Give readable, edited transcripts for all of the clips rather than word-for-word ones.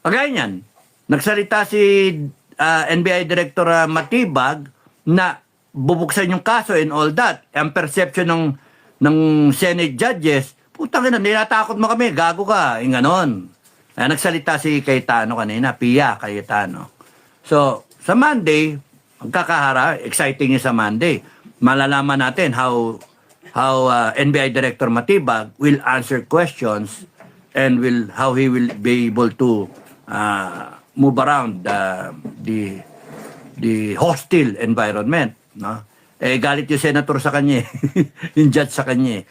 Kagaya niyan, nagsalita si NBI Director Matibag na bubuksan yung kaso and all that. Ang perception ng Senate judges, putang ina, nilatakot mo kami, gago ka, yung ganon. Nagsalita si Cayetano kanina, Pia Cayetano. So, sa Monday, magkakahara, exciting yung sa Monday. Malalaman natin how NBI Director Matibag will answer questions and how he will be able to move around the hostile environment, no? Galit yung senator sa kanya, yung judge sa kanya.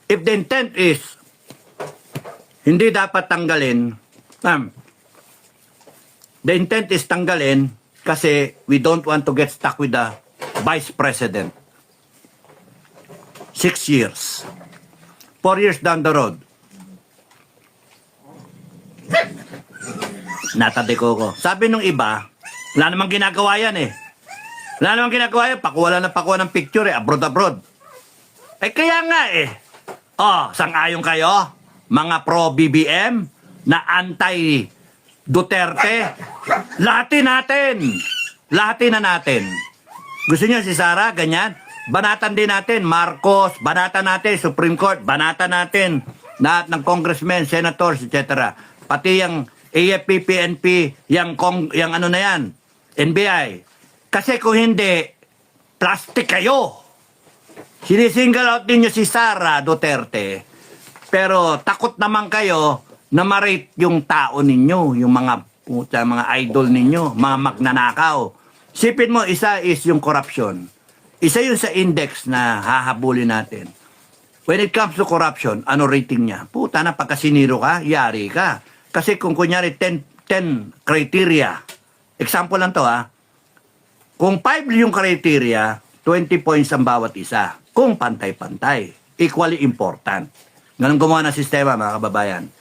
If the intent is hindi dapat tanggalin, the intent is tanggalin kasi we don't want to get stuck with the Vice President. 6 years. 4 years down the road. Natadiko ko. Sabi nung iba, wala namang ginagawa yan eh. Wala namang ginagawa yan. Pakuha ng picture eh. Abroad. Kaya nga eh. Sang-ayon kayo? Mga pro-BBM na anti-Duterte. Lahatin na natin. Gusto niyo si Sara, ganyan? Banatan din natin, Marcos, banatan natin, Supreme Court, banatan natin, lahat ng congressmen, senators, etc. Pati yung AFP, PNP, yung ano na yan, NBI. Kasi kung hindi, plastic kayo. Sinisingle out ninyo si Sara Duterte, pero takot naman kayo na ma-rape yung tao ninyo, yung mga idol ninyo, mga magnanakaw. Sipin mo, isa is yung corruption. Isa yun sa index na hahabulin natin. When it comes to corruption, ano rating niya? Puta na, pagkasiniro ka, yari ka. Kasi kung kunyari 10 criteria, example lang to kung 5 yung criteria, 20 points ang bawat isa. Kung pantay-pantay, equally important. Ganun gumawa ng sistema, mga kababayan.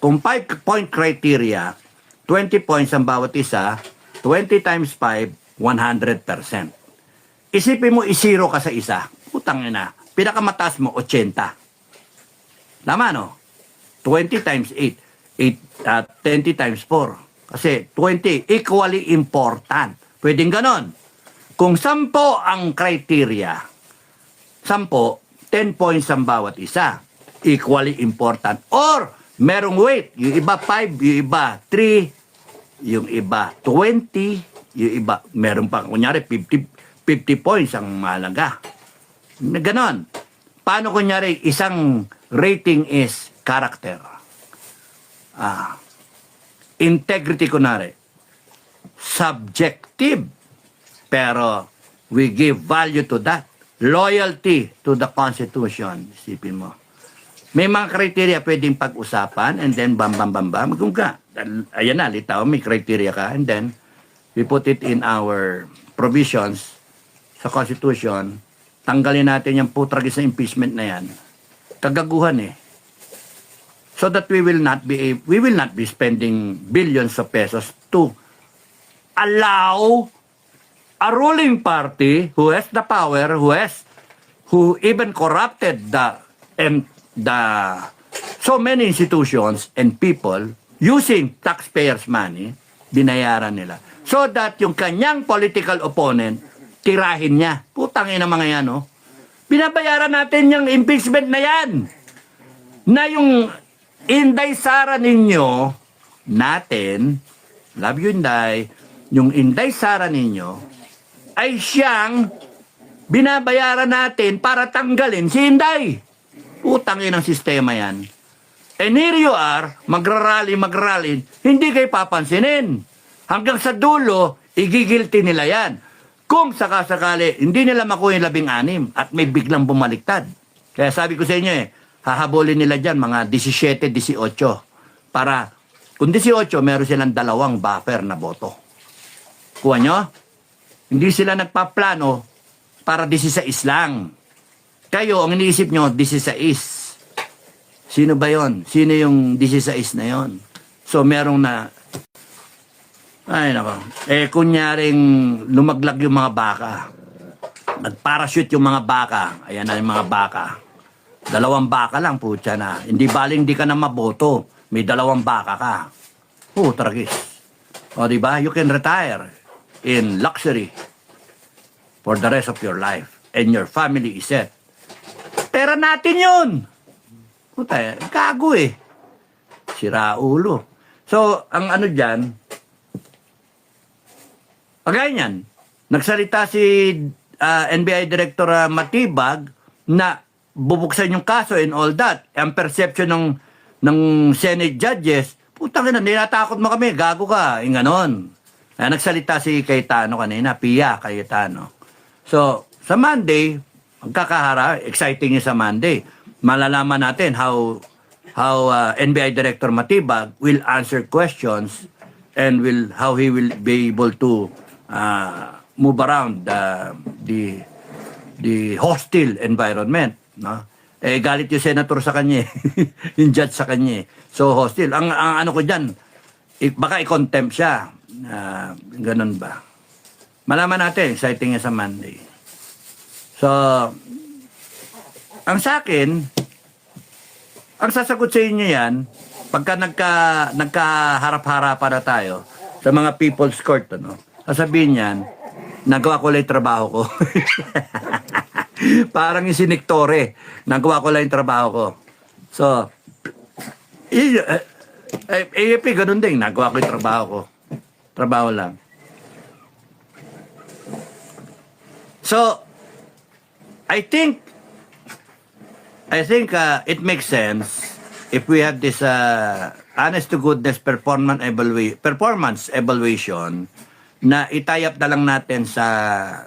Kung 5-point criteria, 20 points ang bawat isa, 20 times 5, 100%. Isipin mo, isiro ka sa isa. Putang ina. Pinakamataas mo, 80. Tama, no? 20 times 8. 20 times 4. Kasi 20, equally important. Pwedeng ganon. Kung 10 ang criteria, 10 points ang bawat isa. Equally important. Or, merong weight. Yung iba 5, yung iba 3, yung iba 20, yung iba, meron pa, kunyari, 50 points ang mahalaga. Ganon. Paano kunyari, isang rating is character. Integrity kunwari. Subjective. Pero, we give value to that. Loyalty to the Constitution. Isipin mo. May mga kriteria pwedeng pag-usapan and then bam. Kung ka, ayan na, litaw, may kriteria ka and then we put it in our provisions sa Constitution, tanggalin natin yung putragis na impeachment na yan. Kagaguhan eh. So that we will not be spending billions of pesos to allow a ruling party who has the power, who even corrupted so many institutions and people using taxpayers' money, binayaran nila. So that yung kanyang political opponent, tirahin niya. Putang ina mga yan, no? Binabayaran natin yung impeachment na yan. Na yung Inday Sara ninyo, natin, love you Inday, yung Inday Sara ninyo, ay siyang binabayaran natin para tanggalin si Inday. Putang inang sistema yan. And here you are, magrarally, hindi kayo papansinin. Hanggang sa dulo, igigilty nila yan. Kung sakasakali, hindi nila makuha yung 16 at may biglang bumaliktad. Kaya sabi ko sa inyo hahabulin nila dyan mga 17, 18. Para, kung 18, meron silang 2 buffer na boto. Kuha nyo? Hindi sila nagpaplano para 16 lang. Kayo, ang iniisip nyo, 16. Sino ba yon? Sino yung 16 na yon? So, merong na ay nako. Kunyaring lumaglag yung mga baka. Nag-parachute yung mga baka. Ayan na yung mga baka. 2 baka lang, putya na. Hindi baling di ka na maboto. May 2 baka ka. Tragis. O, di ba? You can retire in luxury for the rest of your life. And your family is set. Pera natin yun. Puta, gago eh. Sira ulo. So, ang ano dyan, pagaya niyan, nagsalita si NBI Director Matibag na bubuksan yung kaso and all that. Ang perception ng Senate judges, putang ina, nilatakot mo kami, gago ka, yung ganon. Nagsalita si Cayetano kanina, Pia Cayetano. So, sa Monday, magkakahara, exciting yung sa Monday. Malalaman natin how NBI Director Matibag will answer questions and how he will be able to move around the hostile environment, no? Galit yung senator sa kanya, yung judge sa kanya. So hostile. Ang ano ko diyan, baka i-contempt siya. Ganun ba? Malaman natin, exciting yan sa Monday. So ang sa akin, ang sasagot sa inyo yan, pagka nagkaharap-harapan na tayo sa mga people's court, ano, sasabihin yan, nagawa ko lang yung trabaho ko. Parang yung siniktore, nagawa ko lang yung trabaho ko. So, AFP, ganun din, nagawa ko yung trabaho ko. Trabaho lang. So, I think it makes sense if we have this honest to goodness performance evaluation na itayap na lang natin sa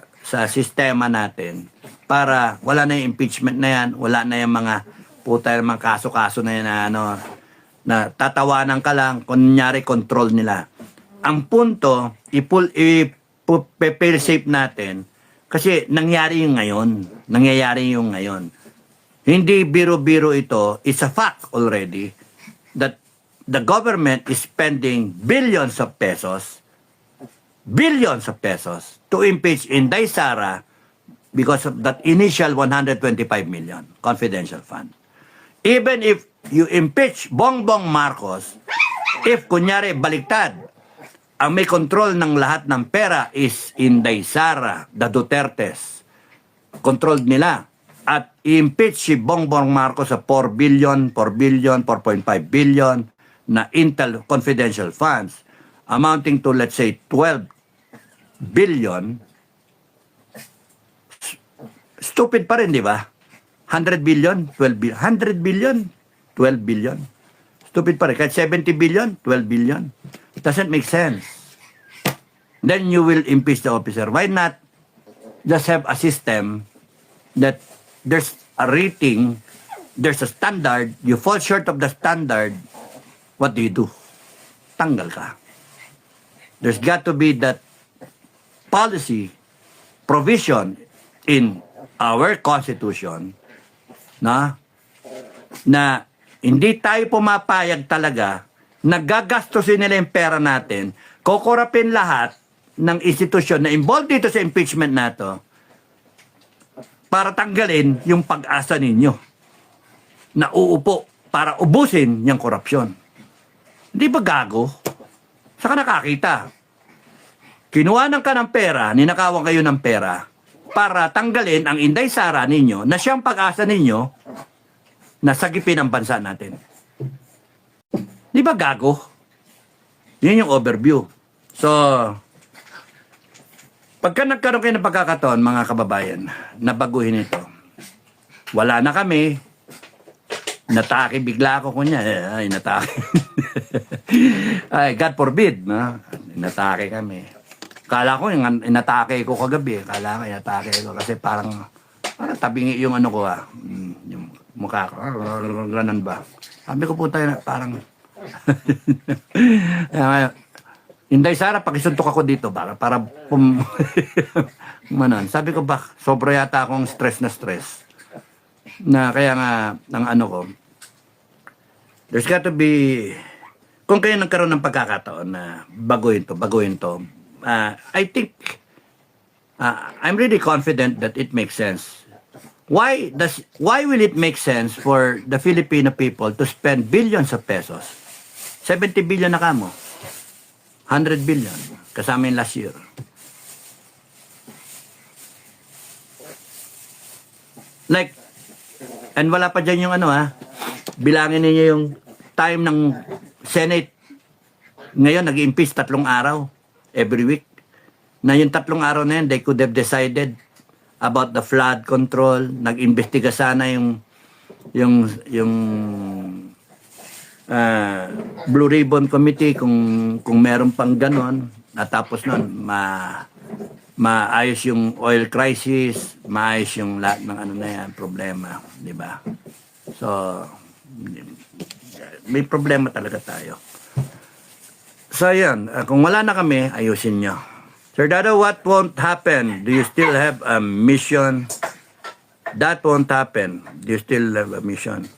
sistema natin para wala na yung impeachment na yan, wala na yung mga mga kaso-kaso na yan na tatawanan ka lang, kunyari control nila. Ang punto, i-fail safe natin kasi nangyayari yung ngayon. Hindi biro-biro ito. It's a fact already that the government is spending billions of pesos to impeach Inday Sara because of that initial 125 million confidential fund. Even if you impeach Bongbong Marcos, if kunyari baliktad, ang may control ng lahat ng pera is Inday Sara, the Dutertes. Controlled nila. At i-impeach si Bongbong Marcos sa 4 billion, 4.5 billion na Intel confidential funds amounting to, let's say, 12 billion. Stupid pa rin, di ba? 100 billion, 12 billion. 100 billion, 12 billion. Stupid pa rin. Kahit 70 billion, 12 billion. It doesn't make sense. Then you will impeach the officer. Why not just have a system that there's a rating, there's a standard, you fall short of the standard, what do? Tanggal ka. There's got to be that policy provision in our Constitution na hindi tayo pumapayag talaga na gagastusin nila yung pera natin, kukurapin lahat ng institusyon na involved dito sa impeachment na to para tanggalin yung pag-asa ninyo na uupo para ubusin yung korupsyon. Hindi ba gago? Saka nakakita. Kinuhanan ka ng pera, ninakawan kayo ng pera para tanggalin ang Inday Sara ninyo na siyang pag-asa ninyo na sagipin ang bansa natin. Di ba gago? Yun yung overview. So, pagka nagkaroon kayo ng pagkakataon, mga kababayan, na baguhin ito, wala na kami, natake bigla ako kunya, ay natake. Ay, God forbid, no? Natake kami. Kala ko, yung inatake ko kagabi, kala ko inatake ko kasi parang tabingi yung ano ko, yung mukha ko, ganun ba? Sabi ko po tayo, parang, Inday Sara, pakisuntok ako dito para manon. Sabi ko ba, sobra yata akong stress. Na kaya nga, ang ano ko, there's got to be, kung kayo nagkaroon ng pagkakataon na baguhin to, I think, I'm really confident that it makes sense. Why will it make sense for the Filipino people to spend billions of pesos? 70 billion na kamo. 100 billion kasama yung last year. Like, and wala pa dyan yung bilangin niyo yung time ng Senate. Ngayon, nag-impeach 3 araw every week. Na yung 3 araw na yan, they could have decided about the flood control. Nag-imbestiga sana yung Blue Ribbon Committee kung meron pang ganon. At tapos nun, maayos yung oil crisis, maayos yung lahat ng na yan, problema, di ba? So, may problema talaga tayo. So, yan. Kung wala na kami, ayusin nyo. Sir Dado, what won't happen? Do you still have a mission? That won't happen. Do you still have a mission?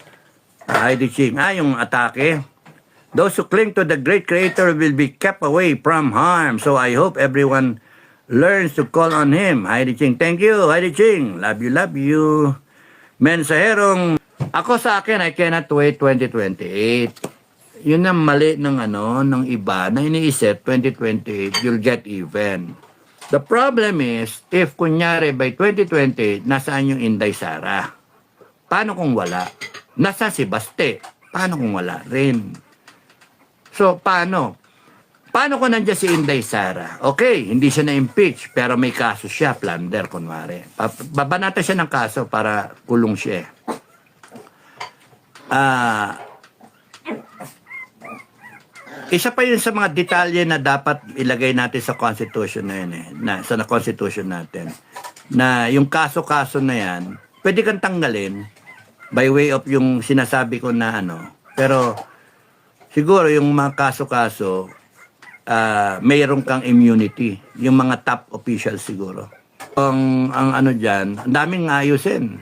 Heidi Ching. Yung atake. Those who cling to the great creator will be kept away from harm. So, I hope everyone learns to call on him. Heidi Ching. Thank you, Heidi Ching. Love you, love you. Mensaherong, ako sa akin, I cannot wait 2028. Yun ang mali ng ng iba na iniisip 2028 you'll get even. The problem is if kunyari by 2020 nasaan yung Inday Sara? Paano kung wala? Nasaan si Baste? Paano kung wala rin? So paano? Paano kung nandiyan si Inday Sara? Okay, hindi siya na-impeach pero may kaso siya, plunder kunwari. Babanatan siya ng kaso para kulong siya. Isa pa yun sa mga detalye na dapat ilagay natin sa Constitution na yun sa Constitution natin. Na yung kaso-kaso na yan, pwede kang tanggalin by way of yung sinasabi ko na Pero siguro yung mga kaso-kaso, mayroon kang immunity. Yung mga top officials siguro. Ang dyan, ang daming ayusin.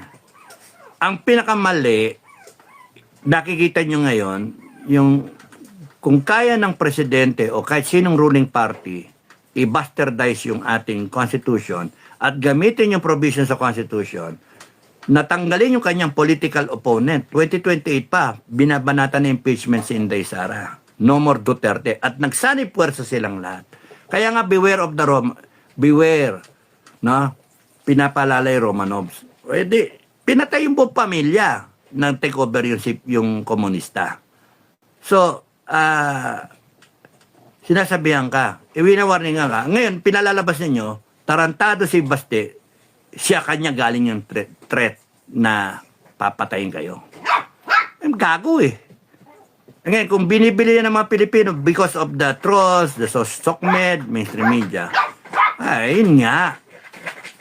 Ang pinakamali, nakikita nyo ngayon, yung kung kaya ng presidente o kahit sinong ruling party i-bastardize yung ating constitution at gamitin yung provision sa constitution, natanggalin yung kanyang political opponent. 2028 pa, binabanatan na impeachment si Inday Sara. No more Duterte. At nagsanib puwersa silang lahat. Kaya nga, beware of the beware. No? Pinapalalay Romanovs. Pwede, pinatay yung buong pamilya nang take over yung komunista. So, sinasabihan ka, winawarningan ka. Ngayon, pinalalabas ninyo, tarantado si Baste, siya kanya galing yung threat na papatayin kayo. Gago Ngayon, kung binibili yan ng mga Pilipino because of the trolls, the SOCMED, mainstream media, yun nga.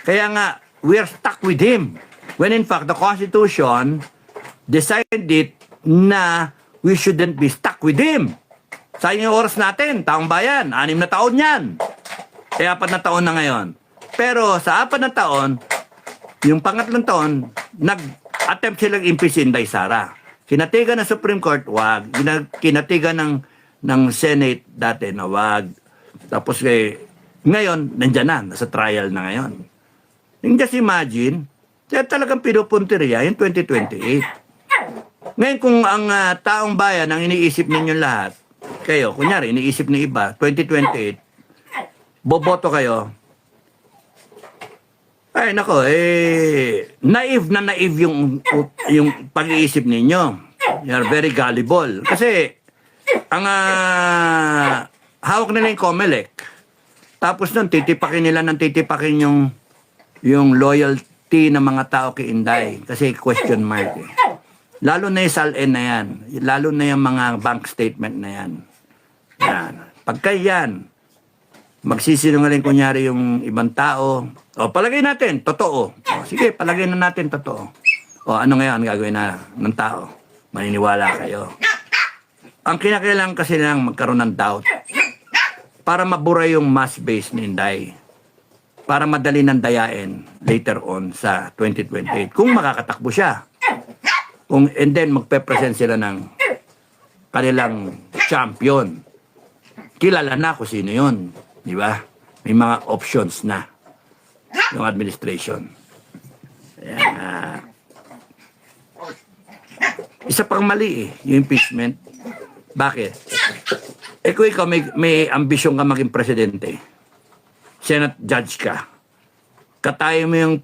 Kaya nga, we are stuck with him. When in fact, the Constitution decided na we shouldn't be stuck with him. Sayang yung oras natin, taong bayan, 6 na taon yan. 4 na taon na ngayon. Pero sa 4 na taon, yung pangatlong taon, nag-attempt silang impeach si Inday Sara. Kinatigan ng Supreme Court, wag. Kinatigan ng Senate dati na wag. Tapos ngayon, nandyan na, nasa trial na ngayon. Yung just imagine, kaya talagang pinupuntirya yung 2028. Ngayon kung ang taong bayan ang iniisip ninyo lahat, kayo, kunyari, iniisip ng iba, 2028, boboto kayo, ay nako, naive na naive yung pag-iisip ninyo. You're very gullible. Kasi, ang hawak nila yung COMELEC. Tapos nun, titipakin nila yung loyalty ng mga tao kay Inday. Kasi question mark Lalo na yung SALN na yan. Lalo na yung mga bank statement na yan. Pagka yan, magsisinungaling kunyari yung ibang tao. Palagay natin, totoo. Sige, palagay na natin, totoo. Ano ngayon gagawin na ng tao? Maniniwala kayo. Ang kinakailangan kasi lang magkaroon ng doubt para mabura yung mass base ni Inday. Para madali nang dayain later on sa 2028. Kung makakatakbo siya. And then magpe-present sila ng kanilang champion. Kilala na kung sino yun. Di ba? May mga options na. yung administration. Kaya, isa pang mali yung impeachment. Bakit? Kung ikaw may ambisyon ka maging presidente, Senate judge ka, katayo mo yung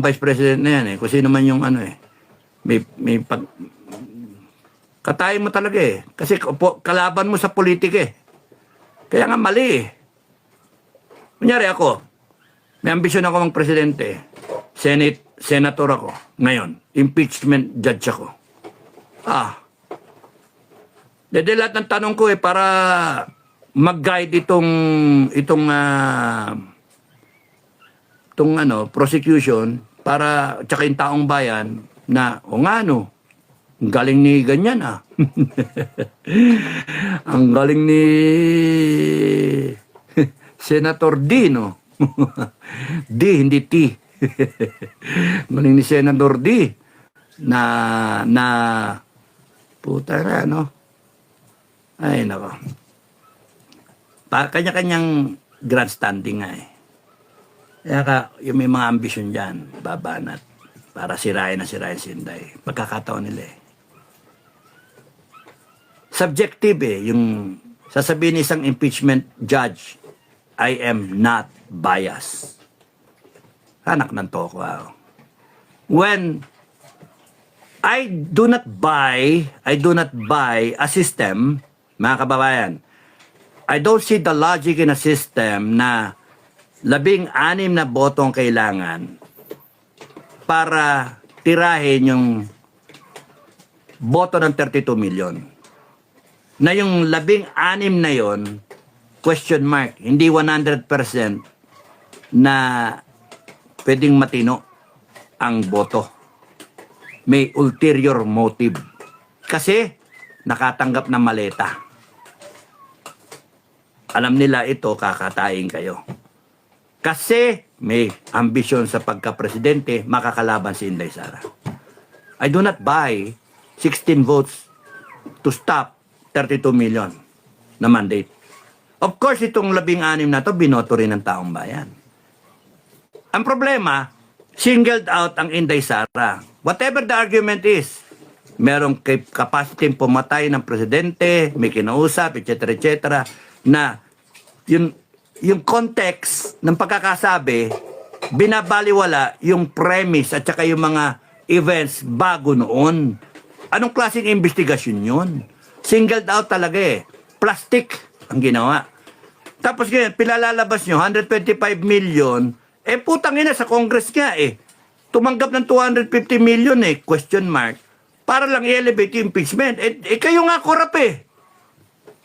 vice president na yan kung sino man yung katayo mo talaga kasi kalaban mo sa politika kaya nga mali Kunyari ako, may ambisyon ako ng presidente, senator ako, ngayon, impeachment judge ako. Dede lahat ng tanong ko para mag-guide itong prosecution para tsaka yung taong bayan na ang galing ni ganyan ang galing ni Senator D, no? D, hindi T. Galing ni Senator D na puta na, no? Ay, nako. Kanya-kanyang grandstanding nga Kaya yung may mga ambisyon dyan, babanat para sirain si Inday. Pagkakataon nila Subjective yung sasabihin isang impeachment judge, I am not biased. Anak ng toko When I do not buy a system, mga kababayan, I don't see the logic in a system na 16 na boto ang kailangan para tirahin yung boto ng 32 million. Na yung 16 na yon, question mark, hindi 100% na pwedeng matino ang boto. May ulterior motive. Kasi nakatanggap ng maleta. Alam nila ito, kakatayin kayo. Kasi may ambisyon sa pagka-presidente, makakalaban si Inday Sara. I do not buy 16 votes to stop 32 million na mandate. Of course, itong 16 na to binoto rin ng taong bayan. Ang problema, singled out ang Inday Sara. Whatever the argument is, merong capacity pumatay ng presidente, may kinausap, etc., na yung context ng pagkakasabi, binabaliwala yung premise at saka yung mga events bago noon. Anong klaseng investigasyon yun? Singled out talaga Plastic ang ginawa. Tapos ganyan, pilalalabas nyo, 125 million, putang ina sa Congress nga tumanggap ng 250 million question mark, para lang i-elevate yung impeachment. Kayo nga korap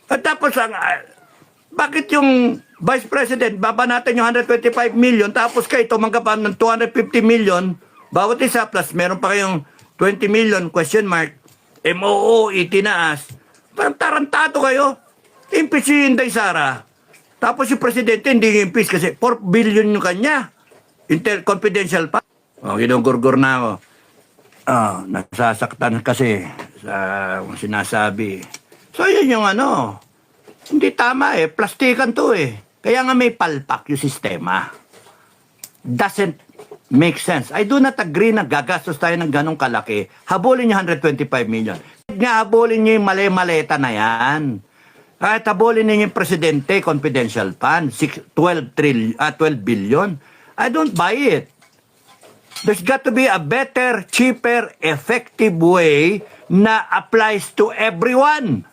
At tapos, bakit yung Vice President, baba natin yung 125 million, tapos kayo tumanggap ng 250 million, bawat isa, plus meron pa kayong 20 million, question mark, MOO, itinaas. Parang tarantado kayo. Impeach yung Inday Sara. Tapos yung Presidente, hindi impeach kasi 4 billion yung kanya. Confidential pa. Ginugurgur na ako. Nasasaktan kasi sa sinasabi. So, yun yung hindi tama plastikan to Kaya nga may palpak yung sistema. Doesn't make sense. I do not agree na gagastos tayo ng ganong kalaki. Habulin niyo 125 million. Nga habulin niyo yung mali-maleta na yan. Kahit habulin niyo yung presidente, confidential fund, 12 billion. I don't buy it. There's got to be a better, cheaper, effective way na applies to everyone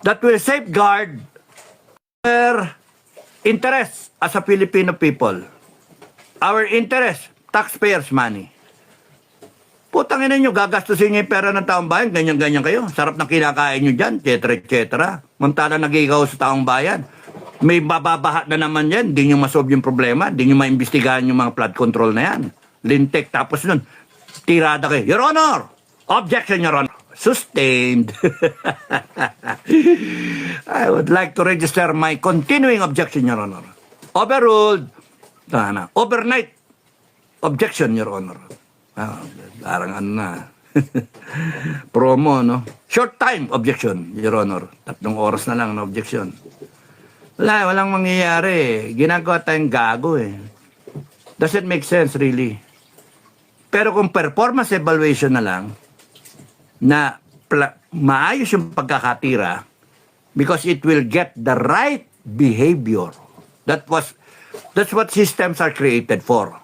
that will safeguard their interest as a Filipino people. Our interest, taxpayers' money. Putang ina nyo, gagastusin nyo yung pera ng taong bayan, ganyan-ganyan kayo. Sarap na kinakain nyo dyan, etc. Mantala nag-iikaw sa taong bayan. May bababaha na naman yan, hindi nyo masolve yung problema, hindi nyo maimbestigahan yung mga flood control na yan. Lintek, tapos nun, tirada kayo. Your Honor! Objection, Your Honor. Sustained. I would like to register my continuing objection, Your Honor. Overruled. Overnight objection, Your Honor. Parang promo, no? Short time objection, Your Honor. 3 oras na lang na objection. Walang mangyayari Ginagawa tayong gago Doesn't make sense really. Pero kung performance evaluation na lang, na maayos yung pagkakatira, because it will get the right behavior. That's what systems are created for.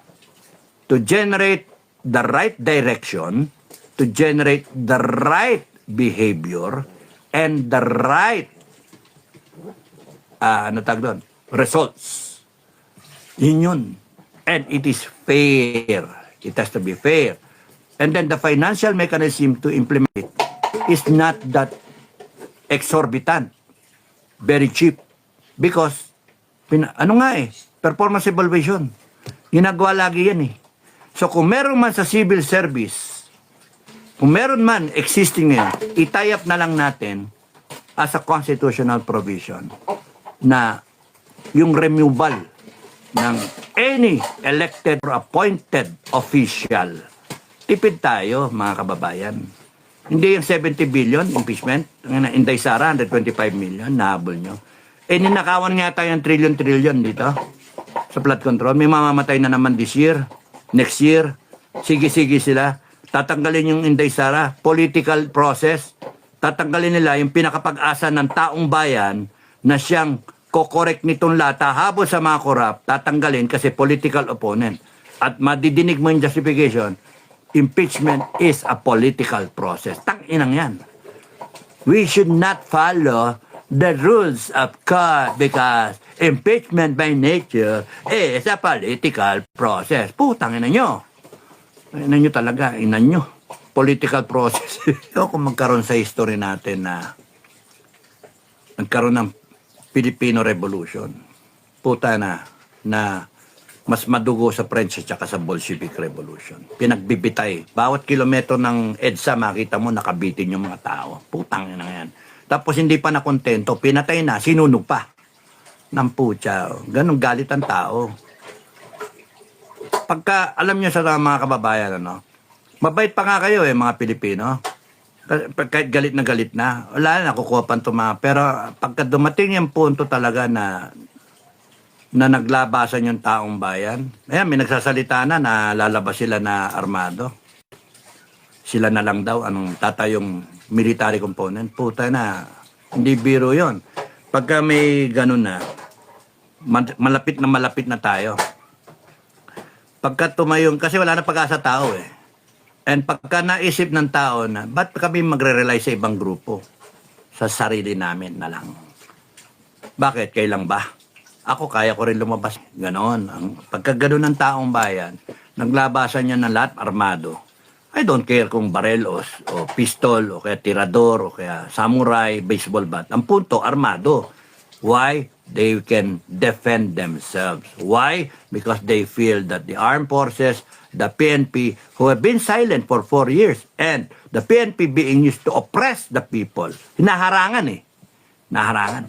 To generate the right direction, to generate the right behavior, and the right results. Yun. And it is fair. It has to be fair. And then the financial mechanism to implement it is not that exorbitant. Very cheap. Because, performance evaluation. Ginagawa lagi yan eh. So kung meron man sa civil service, kung meron man existing ngayon, i-tie up na lang natin as a constitutional provision na yung removal ng any elected or appointed official. Tipid tayo, mga kababayan. Hindi yung 70 billion impeachment, Inday Sara, 125 million, nahabol nyo. Ninakawan nga tayo yung trillion dito sa flood control. May mamamatay na naman this year, next year. Sige-sige sila. Tatanggalin yung Inday Sara, political process. Tatanggalin nila yung pinakapag-asa ng taong bayan na siyang kokorek nitong lata habol sa mga korap, tatanggalin kasi political opponent. At madidinig mo yung justification, impeachment is a political process. Tang-inang yan. We should not follow the rules of God because impeachment by nature is a political process. Putang ina nyo. Ina nyo talaga, ina nyo. Political process. Kung magkaroon sa history natin na nagkaroon ng Filipino Revolution. Puta na mas madugo sa French at saka sa Bolshevik Revolution. Pinagbibitay. Bawat kilometro ng EDSA, makita mo, nakabitin yung mga tao. Putang na yan. Tapos hindi pa nakontento, pinatay na, sinunog pa. Ng putya. Ganong galit ang tao. Pagka, alam nyo sa mga kababayan, mabait pa nga kayo mga Pilipino. Kahit galit na, wala na, nakukuha pa mga. Pero pagka dumating yung punto talaga na naglabasan yung taong bayan, ayan, may nagsasalita na lalabas sila na armado. Sila na lang daw, tatayong military component. Puta na, hindi biro yon. Pagka may ganun na, malapit na tayo. Pagka tumayong, kasi wala na pag-asa tao And pagka naisip ng tao na, ba't kami magre-rely sa ibang grupo? Sa sarili namin na lang. Bakit? Kailang ba? Ako, kaya ko rin lumabas. Ganon. Pagka ganon ng taong bayan, naglabasan niya ng lahat armado. I don't care kung barel o pistol, o kaya tirador, o kaya samurai, baseball bat. Ang punto, armado. Why? They can defend themselves. Why? Because they feel that the armed forces, the PNP, who have been silent for 4 years, and the PNP being used to oppress the people. Hinaharangan Naharangan.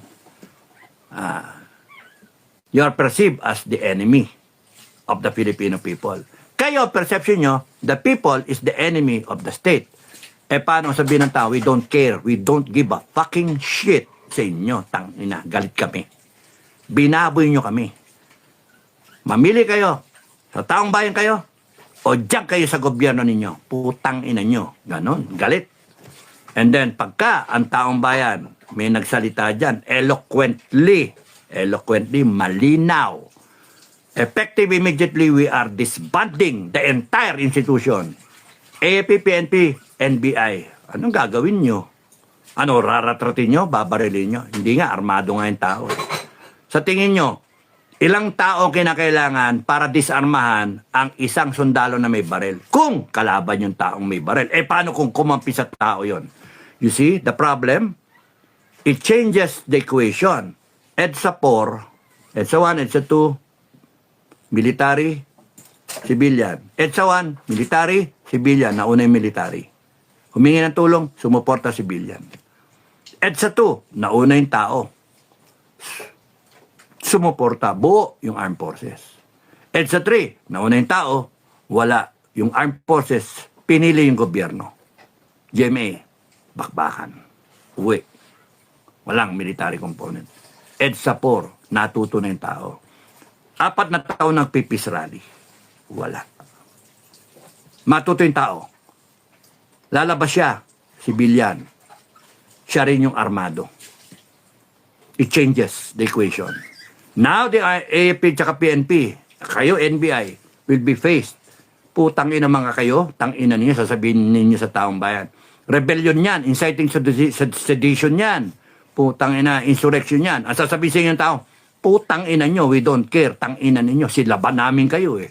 You are perceived as the enemy of the Filipino people. Kayo, perception nyo, the people is the enemy of the state. Paano sabihin ng tao, we don't care, we don't give a fucking shit sa inyo, tangina, galit kami. Binaboy nyo kami. Mamili kayo, sa taong bayan kayo, o diyan kayo sa gobyerno ninyo, putang ina nyo. Ganon, galit. And then, pagka ang taong bayan, may nagsalita dyan, eloquently, malinaw, effective immediately, we are disbanding the entire institution. AFP, PNP, NBI. Anong gagawin nyo? Raratratin nyo? Babarilin nyo? Hindi nga, armado nga yung tao. Sa tingin nyo, ilang tao kinakailangan para disarmahan ang isang sundalo na may baril? Kung kalaban yung taong may baril. Paano kung kumampi sa tao yon? You see, the problem? It changes the equation. EDSA 4, EDSA 1, EDSA 2, military, civilian. EDSA 1, military, civilian. Nauna yung military. Humingi ng tulong, sumuporta civilian. EDSA 2, nauna yung tao. Sumuporta, buo yung armed forces. EDSA 3, nauna yung tao, wala. Yung armed forces, pinili yung gobyerno. GMA, bakbakan. Uwi. Walang military component. EDSA 4, natuto na yung tao. 4 na taon nagpipis rally. Wala. Matuto yung tao. Lalabas siya, civilian. Siya rin yung armado. It changes the equation. Now the AFP tsaka PNP, kayo NBI, will be faced. Putang ina mga kayo, tang ina ninyo, sasabihin ninyo sa taong bayan. Rebellion yan, inciting sedition yan. Putang ina, insurrection yan. Ang sasabihin sa inyo ng tao, putang ina nyo, we don't care, tang ina ninyo, silaban namin kayo eh.